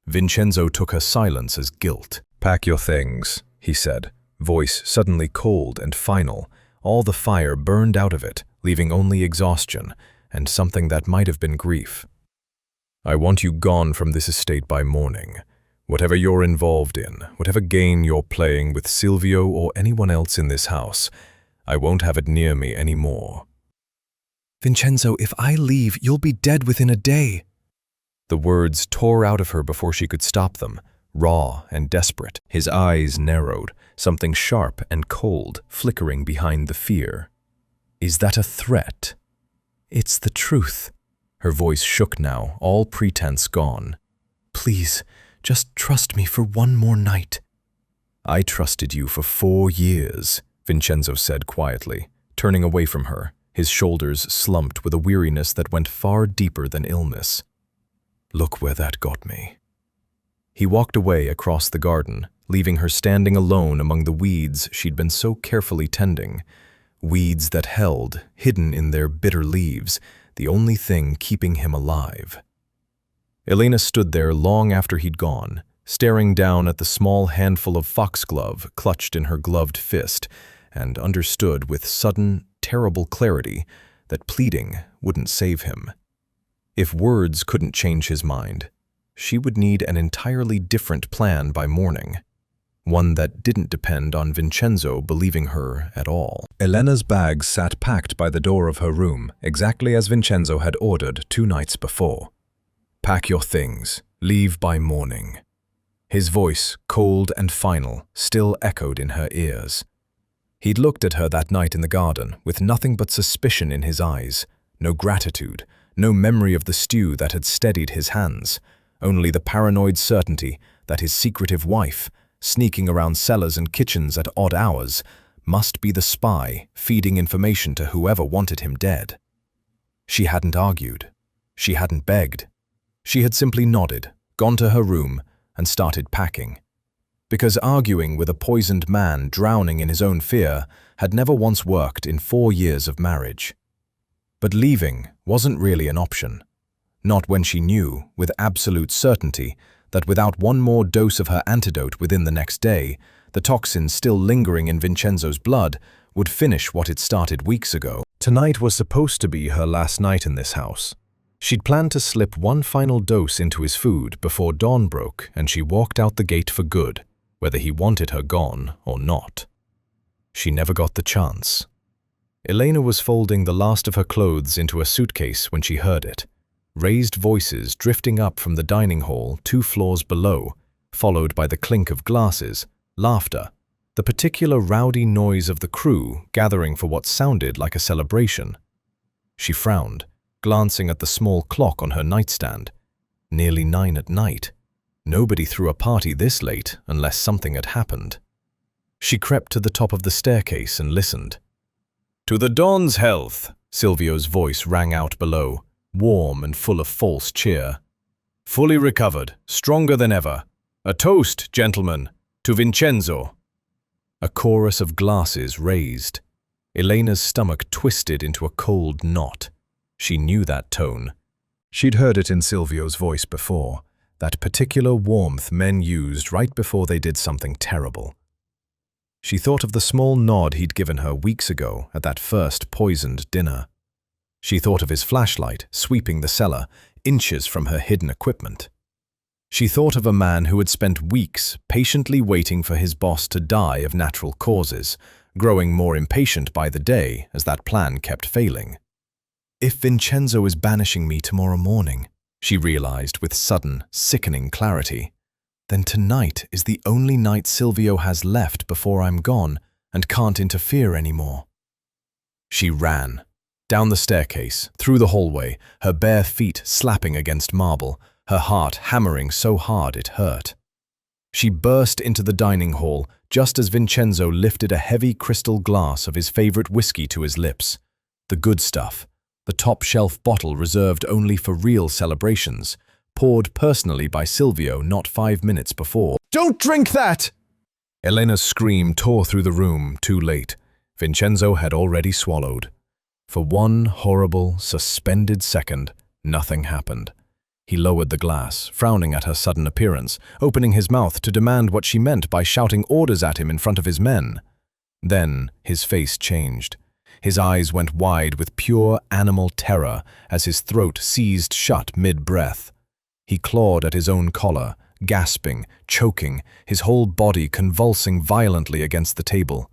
Vincenzo took her silence as guilt. "Pack your things," he said, voice suddenly cold and final, all the fire burned out of it, leaving only exhaustion and something that might have been grief. "I want you gone from this estate by morning. Whatever you're involved in, whatever game you're playing with Silvio or anyone else in this house, I won't have it near me anymore." "Vincenzo, if I leave, you'll be dead within a day." The words tore out of her before she could stop them, raw and desperate. His eyes narrowed, something sharp and cold flickering behind the fear. "Is that a threat?" "It's the truth." Her voice shook now, all pretense gone. "Please, just trust me for one more night." "I trusted you for 4 years," Vincenzo said quietly, turning away from her, his shoulders slumped with a weariness that went far deeper than illness. "Look where that got me." He walked away across the garden, leaving her standing alone among the weeds she'd been so carefully tending, weeds that held, hidden in their bitter leaves, the only thing keeping him alive. Elena stood there long after he'd gone, staring down at the small handful of foxglove clutched in her gloved fist, and understood with sudden, terrible clarity that pleading wouldn't save him. If words couldn't change his mind, she would need an entirely different plan by morning, one that didn't depend on Vincenzo believing her at all. Elena's bags sat packed by the door of her room, exactly as Vincenzo had ordered 2 nights before. "Pack your things, leave by morning." His voice, cold and final, still echoed in her ears. He'd looked at her that night in the garden with nothing but suspicion in his eyes, no gratitude, no memory of the stew that had steadied his hands, only the paranoid certainty that his secretive wife, sneaking around cellars and kitchens at odd hours, must be the spy feeding information to whoever wanted him dead. She hadn't argued. She hadn't begged. She had simply nodded, gone to her room, and started packing. Because arguing with a poisoned man drowning in his own fear had never once worked in 4 years of marriage. But leaving wasn't really an option. Not when she knew, with absolute certainty, that without one more dose of her antidote within the next day, the toxin still lingering in Vincenzo's blood would finish what it started weeks ago. Tonight was supposed to be her last night in this house. She'd planned to slip one final dose into his food before dawn broke, and she walked out the gate for good, whether he wanted her gone or not. She never got the chance. Elena was folding the last of her clothes into a suitcase when she heard it. Raised voices drifting up from the dining hall 2 floors below, followed by the clink of glasses, laughter, the particular rowdy noise of the crew gathering for what sounded like a celebration. She frowned, glancing at the small clock on her nightstand. Nearly 9 at night. Nobody threw a party this late unless something had happened. She crept to the top of the staircase and listened. "To the Dawn's health," Silvio's voice rang out below, warm and full of false cheer. "Fully recovered, stronger than ever. A toast, gentlemen, to Vincenzo." A chorus of glasses raised. Elena's stomach twisted into a cold knot. She knew that tone. She'd heard it in Silvio's voice before, that particular warmth men used right before they did something terrible. She thought of the small nod he'd given her weeks ago at that first poisoned dinner. She thought of his flashlight sweeping the cellar, inches from her hidden equipment. She thought of a man who had spent weeks patiently waiting for his boss to die of natural causes, growing more impatient by the day as that plan kept failing. If Vincenzo is banishing me tomorrow morning, she realized with sudden, sickening clarity, then tonight is the only night Silvio has left before I'm gone and can't interfere anymore. She ran. Down the staircase, through the hallway, her bare feet slapping against marble, her heart hammering so hard it hurt. She burst into the dining hall just as Vincenzo lifted a heavy crystal glass of his favorite whiskey to his lips. The good stuff, the top-shelf bottle reserved only for real celebrations, poured personally by Silvio not 5 minutes before. "Don't drink that!" Elena's scream tore through the room too late. Vincenzo had already swallowed. For one horrible, suspended second, nothing happened. He lowered the glass, frowning at her sudden appearance, opening his mouth to demand what she meant by shouting orders at him in front of his men. Then his face changed. His eyes went wide with pure animal terror as his throat seized shut mid-breath. He clawed at his own collar, gasping, choking, his whole body convulsing violently against the table.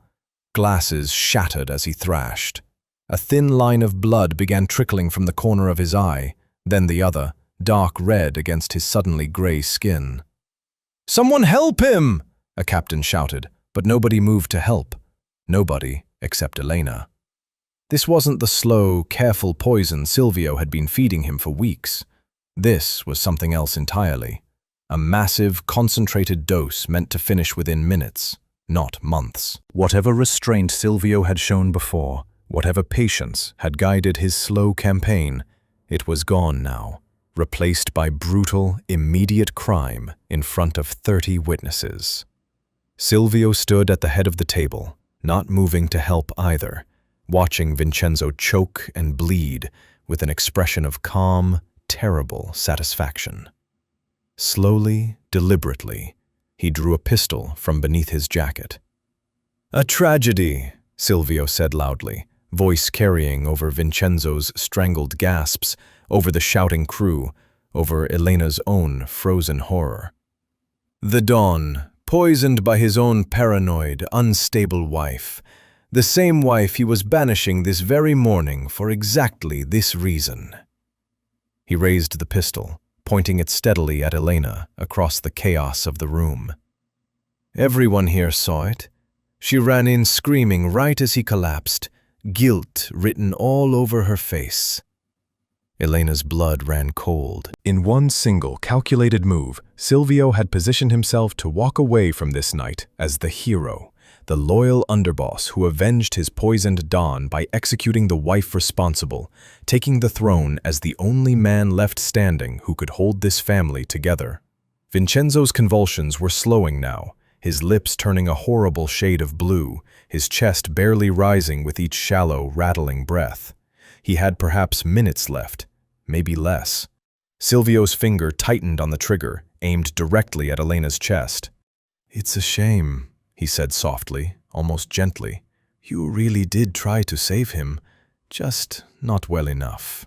Glasses shattered as he thrashed. A thin line of blood began trickling from the corner of his eye, then the other, dark red against his suddenly grey skin. "Someone help him!" a captain shouted, but nobody moved to help. Nobody except Elena. This wasn't the slow, careful poison Silvio had been feeding him for weeks. This was something else entirely. A massive, concentrated dose meant to finish within minutes, not months. Whatever restraint Silvio had shown before, whatever patience had guided his slow campaign, it was gone now, replaced by brutal, immediate crime in front of 30 witnesses. Silvio stood at the head of the table, not moving to help either, watching Vincenzo choke and bleed with an expression of calm, terrible satisfaction. Slowly, deliberately, he drew a pistol from beneath his jacket. "A tragedy," Silvio said loudly, voice carrying over Vincenzo's strangled gasps, over the shouting crew, over Elena's own frozen horror. "The Don, poisoned by his own paranoid, unstable wife, the same wife he was banishing this very morning for exactly this reason." He raised the pistol, pointing it steadily at Elena across the chaos of the room. "Everyone here saw it. She ran in screaming right as he collapsed, guilt written all over her face." Elena's blood ran cold. In one single, calculated move, Silvio had positioned himself to walk away from this night as the hero, the loyal underboss who avenged his poisoned Don by executing the wife responsible, taking the throne as the only man left standing who could hold this family together. Vincenzo's convulsions were slowing now, his lips turning a horrible shade of blue, his chest barely rising with each shallow, rattling breath. He had perhaps minutes left, maybe less. Silvio's finger tightened on the trigger, aimed directly at Elena's chest. "It's a shame," he said softly, almost gently. "You really did try to save him, just not well enough."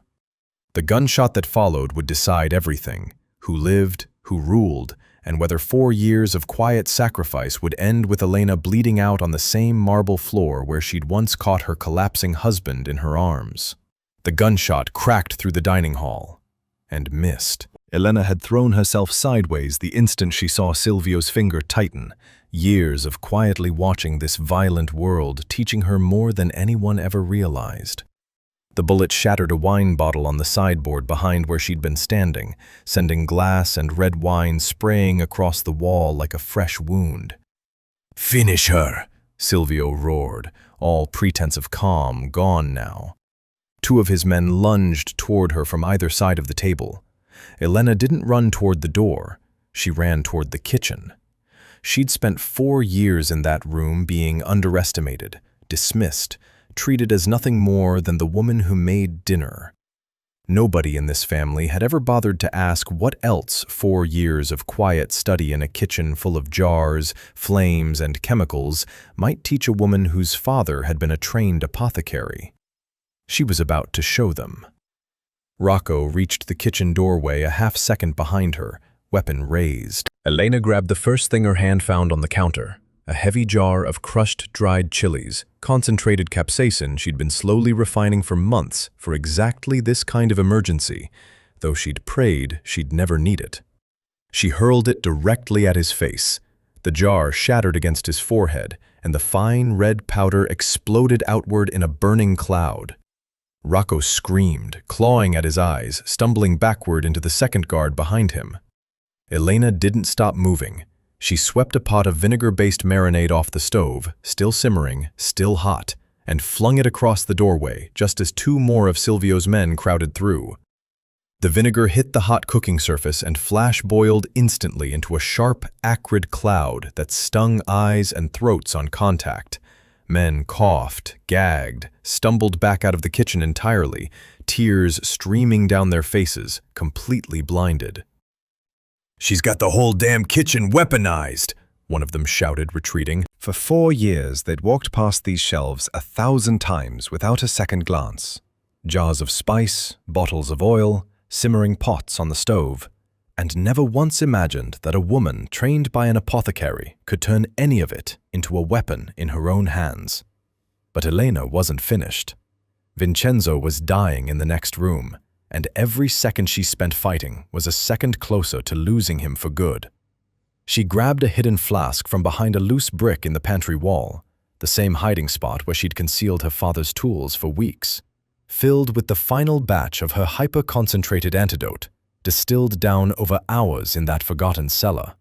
The gunshot that followed would decide everything: who lived, who ruled, and whether 4 years of quiet sacrifice would end with Elena bleeding out on the same marble floor where she'd once caught her collapsing husband in her arms. The gunshot cracked through the dining hall and missed. Elena had thrown herself sideways the instant she saw Silvio's finger tighten, years of quietly watching this violent world teaching her more than anyone ever realized. The bullet shattered a wine bottle on the sideboard behind where she'd been standing, sending glass and red wine spraying across the wall like a fresh wound. "Finish her!" Silvio roared, all pretense of calm gone now. Two of his men lunged toward her from either side of the table. Elena didn't run toward the door. She ran toward the kitchen. She'd spent 4 years in that room being underestimated, dismissed, treated as nothing more than the woman who made dinner. Nobody in this family had ever bothered to ask what else 4 years of quiet study in a kitchen full of jars, flames, and chemicals might teach a woman whose father had been a trained apothecary. She was about to show them. Rocco reached the kitchen doorway a half-second behind her, weapon raised. Elena grabbed the first thing her hand found on the counter, a heavy jar of crushed dried chilies, concentrated capsaicin she'd been slowly refining for months for exactly this kind of emergency, though she'd prayed she'd never need it. She hurled it directly at his face. The jar shattered against his forehead, and the fine red powder exploded outward in a burning cloud. Rocco screamed, clawing at his eyes, stumbling backward into the second guard behind him. Elena didn't stop moving. She swept a pot of vinegar-based marinade off the stove, still simmering, still hot, and flung it across the doorway just as 2 more of Silvio's men crowded through. The vinegar hit the hot cooking surface and flash-boiled instantly into a sharp, acrid cloud that stung eyes and throats on contact. Men coughed, gagged, stumbled back out of the kitchen entirely, tears streaming down their faces, completely blinded. "She's got the whole damn kitchen weaponized," one of them shouted, retreating. For 4 years, they'd walked past these shelves 1,000 times without a second glance. Jars of spice, bottles of oil, simmering pots on the stove, and never once imagined that a woman trained by an apothecary could turn any of it into a weapon in her own hands. But Elena wasn't finished. Vincenzo was dying in the next room, and every second she spent fighting was a second closer to losing him for good. She grabbed a hidden flask from behind a loose brick in the pantry wall, the same hiding spot where she'd concealed her father's tools for weeks, filled with the final batch of her hyper-concentrated antidote, distilled down over hours in that forgotten cellar.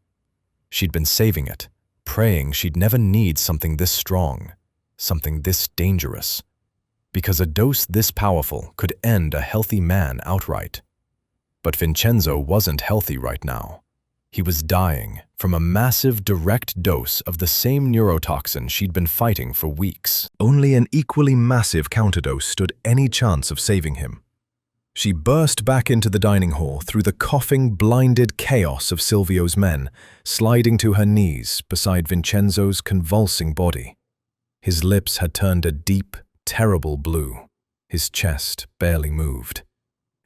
She'd been saving it, praying she'd never need something this strong, something this dangerous, because a dose this powerful could end a healthy man outright. But Vincenzo wasn't healthy right now. He was dying from a massive direct dose of the same neurotoxin she'd been fighting for weeks. Only an equally massive counterdose stood any chance of saving him. She burst back into the dining hall through the coughing, blinded chaos of Silvio's men, sliding to her knees beside Vincenzo's convulsing body. His lips had turned a deep, terrible blue. His chest barely moved.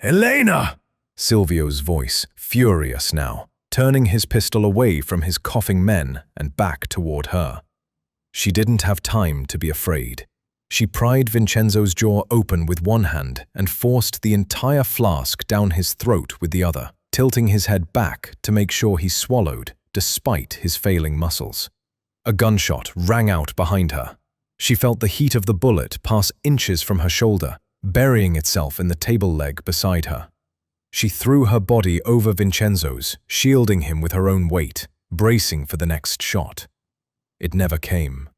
"Elena!" Silvio's voice, furious now, turning his pistol away from his coughing men and back toward her. She didn't have time to be afraid. She pried Vincenzo's jaw open with one hand and forced the entire flask down his throat with the other, tilting his head back to make sure he swallowed, despite his failing muscles. A gunshot rang out behind her. She felt the heat of the bullet pass inches from her shoulder, burying itself in the table leg beside her. She threw her body over Vincenzo's, shielding him with her own weight, bracing for the next shot. It never came.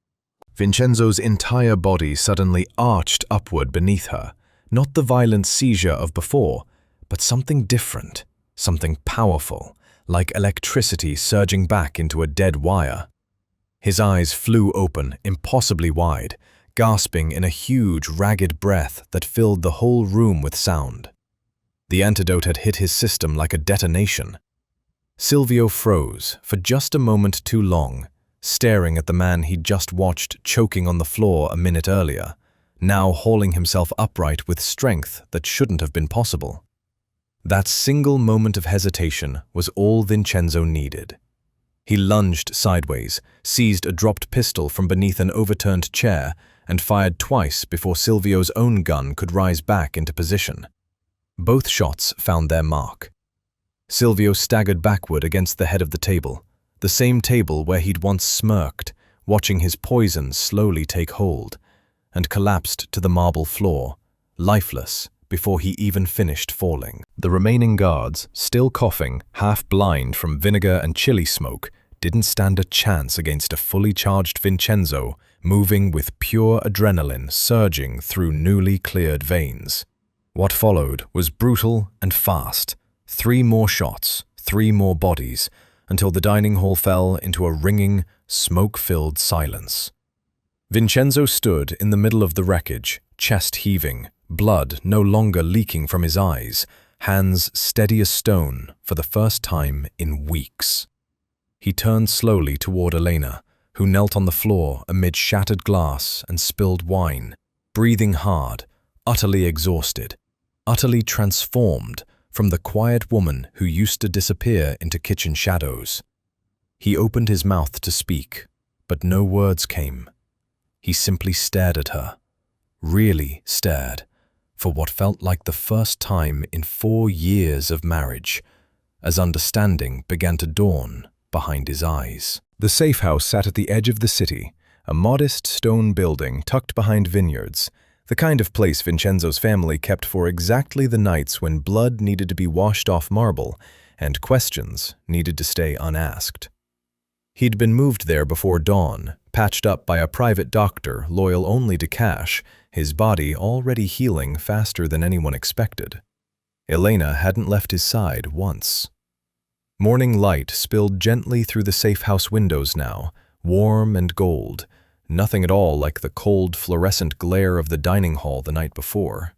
Vincenzo's entire body suddenly arched upward beneath her, not the violent seizure of before, but something different, something powerful, like electricity surging back into a dead wire. His eyes flew open, impossibly wide, gasping in a huge, ragged breath that filled the whole room with sound. The antidote had hit his system like a detonation. Silvio froze for just a moment too long, staring at the man he'd just watched choking on the floor a minute earlier, now hauling himself upright with strength that shouldn't have been possible. That single moment of hesitation was all Vincenzo needed. He lunged sideways, seized a dropped pistol from beneath an overturned chair, and fired twice before Silvio's own gun could rise back into position. Both shots found their mark. Silvio staggered backward against the head of the table, the same table where he'd once smirked, watching his poison slowly take hold, and collapsed to the marble floor, lifeless, before he even finished falling. The remaining guards, still coughing, half blind from vinegar and chili smoke, didn't stand a chance against a fully charged Vincenzo moving with pure adrenaline surging through newly cleared veins. What followed was brutal and fast. 3 more shots, 3 more bodies, until the dining hall fell into a ringing, smoke-filled silence. Vincenzo stood in the middle of the wreckage, chest heaving, blood no longer leaking from his eyes, hands steady as stone for the first time in weeks. He turned slowly toward Elena, who knelt on the floor amid shattered glass and spilled wine, breathing hard, utterly exhausted, utterly transformed from the quiet woman who used to disappear into kitchen shadows. He opened his mouth to speak, but no words came. He simply stared at her, really stared, for what felt like the first time in 4 years of marriage, as understanding began to dawn behind his eyes. The safe house sat at the edge of the city, a modest stone building tucked behind vineyards, the kind of place Vincenzo's family kept for exactly the nights when blood needed to be washed off marble and questions needed to stay unasked. He'd been moved there before dawn, patched up by a private doctor loyal only to cash, his body already healing faster than anyone expected. Elena hadn't left his side once. Morning light spilled gently through the safe house windows now, warm and gold, nothing at all like the cold fluorescent glare of the dining hall the night before.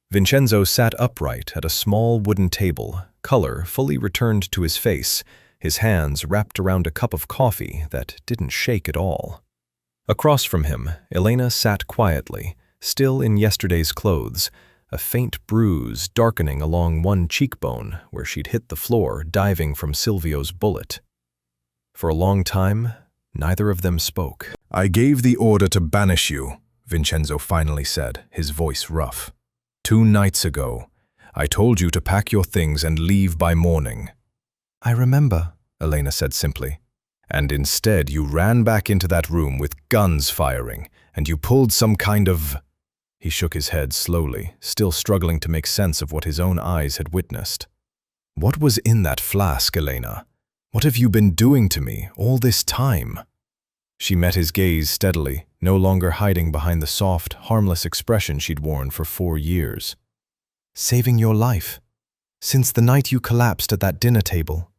Vincenzo sat upright at a small wooden table, color fully returned to his face, his hands wrapped around a cup of coffee that didn't shake at all. Across from him, Elena sat quietly, still in yesterday's clothes, a faint bruise darkening along one cheekbone where she'd hit the floor diving from Silvio's bullet. For a long time, neither of them spoke. "I gave the order to banish you," Vincenzo finally said, his voice rough. "2 nights ago, I told you to pack your things and leave by morning." "I remember," Elena said simply. "And instead you ran back into that room with guns firing, and you pulled some kind of—" He shook his head slowly, still struggling to make sense of what his own eyes had witnessed. "What was in that flask, Elena? What have you been doing to me all this time?" She met his gaze steadily, no longer hiding behind the soft, harmless expression she'd worn for 4 years. "Saving your life. Since the night you collapsed at that dinner table."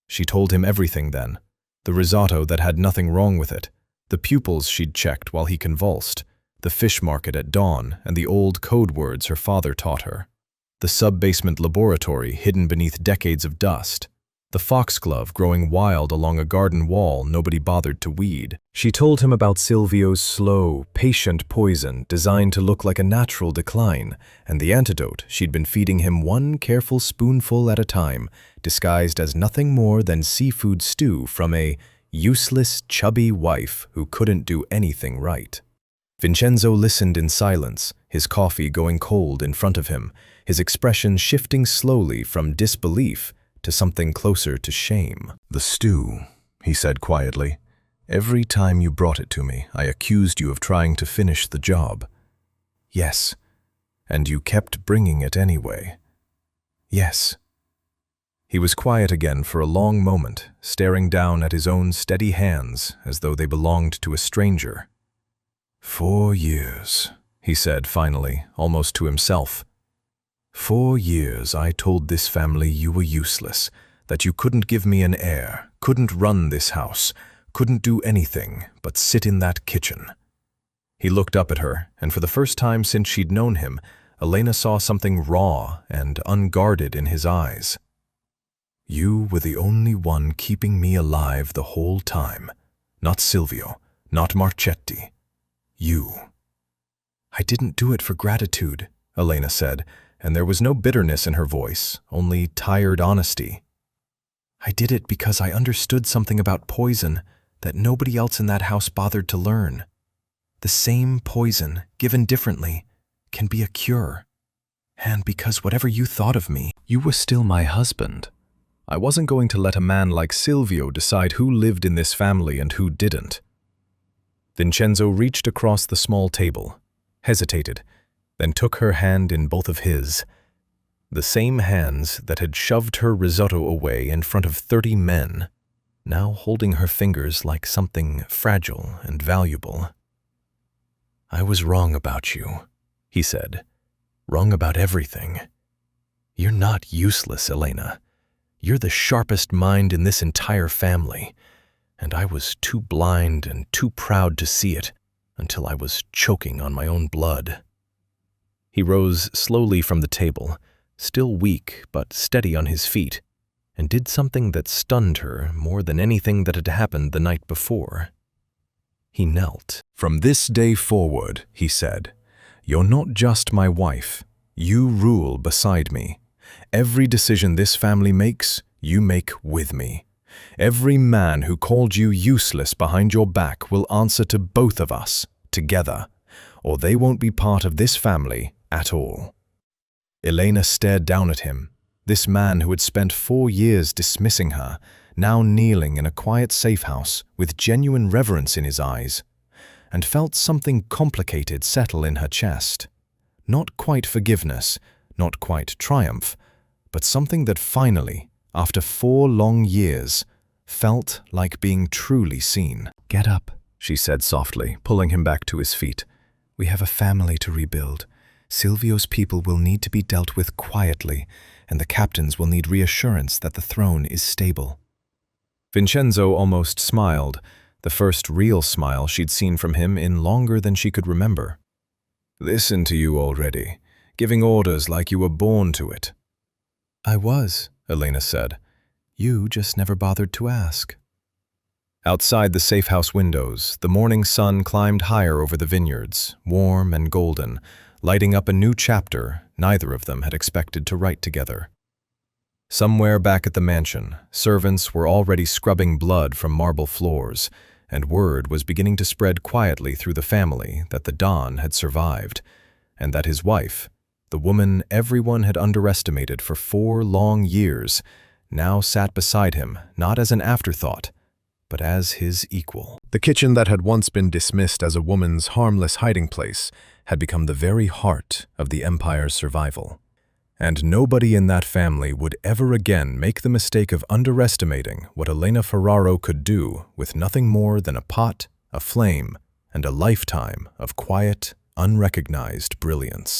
She told him everything then. The risotto that had nothing wrong with it, the pupils she'd checked while he convulsed, the fish market at dawn and the old code words her father taught her, the sub-basement laboratory hidden beneath decades of dust, the foxglove growing wild along a garden wall nobody bothered to weed. She told him about Silvio's slow, patient poison designed to look like a natural decline, and the antidote she'd been feeding him one careful spoonful at a time, disguised as nothing more than seafood stew from a useless, chubby wife who couldn't do anything right. Vincenzo listened in silence, his coffee going cold in front of him, his expression shifting slowly from disbelief to something closer to shame. "The stew," he said quietly. "Every time you brought it to me, I accused you of trying to finish the job." "Yes." "And you kept bringing it anyway." "Yes." He was quiet again for a long moment, staring down at his own steady hands as though they belonged to a stranger. 4 years, he said finally, almost to himself. 4 years I told this family you were useless, that you couldn't give me an heir, couldn't run this house, couldn't do anything but sit in that kitchen. He looked up at her, and for the first time since she'd known him, Elena saw something raw and unguarded in his eyes. You were the only one keeping me alive the whole time. Not Silvio, not Marchetti. You. I didn't do it for gratitude, Elena said, and there was no bitterness in her voice, only tired honesty. I did it because I understood something about poison that nobody else in that house bothered to learn. The same poison, given differently, can be a cure. And because whatever you thought of me, you were still my husband. I wasn't going to let a man like Silvio decide who lived in this family and who didn't. Vincenzo reached across the small table, hesitated, then took her hand in both of his. The same hands that had shoved her risotto away in front of 30 men. now holding her fingers like something fragile and valuable. "I was wrong about you," he said. "Wrong about everything. You're not useless, Elena. You're the sharpest mind in this entire family, and I was too blind and too proud to see it until I was choking on my own blood." He rose slowly from the table, still weak but steady on his feet, and did something that stunned her more than anything that had happened the night before. He knelt. "From this day forward," he said, "you're not just my wife. You rule beside me. Every decision this family makes, you make with me. Every man who called you useless behind your back will answer to both of us, together, or they won't be part of this family at all." Elena stared down at him, this man who had spent 4 years dismissing her, now kneeling in a quiet safe house with genuine reverence in his eyes, and felt something complicated settle in her chest. Not quite forgiveness, not quite triumph, but something that finally, after 4 long years, felt like being truly seen. "Get up," she said softly, pulling him back to his feet. "We have a family to rebuild. Silvio's people will need to be dealt with quietly, and the captains will need reassurance that the throne is stable." Vincenzo almost smiled, the first real smile she'd seen from him in longer than she could remember. "Listen to you already, giving orders like you were born to it." "I was," Elena said. "You just never bothered to ask." Outside the safe house windows, the morning sun climbed higher over the vineyards, warm and golden, lighting up a new chapter neither of them had expected to write together. Somewhere back at the mansion, servants were already scrubbing blood from marble floors, and word was beginning to spread quietly through the family that the Don had survived, and that his wife, the woman everyone had underestimated for 4 long years, now sat beside him not as an afterthought, but as his equal. The kitchen that had once been dismissed as a woman's harmless hiding place had become the very heart of the Empire's survival. And nobody in that family would ever again make the mistake of underestimating what Elena Ferraro could do with nothing more than a pot, a flame, and a lifetime of quiet, unrecognized brilliance.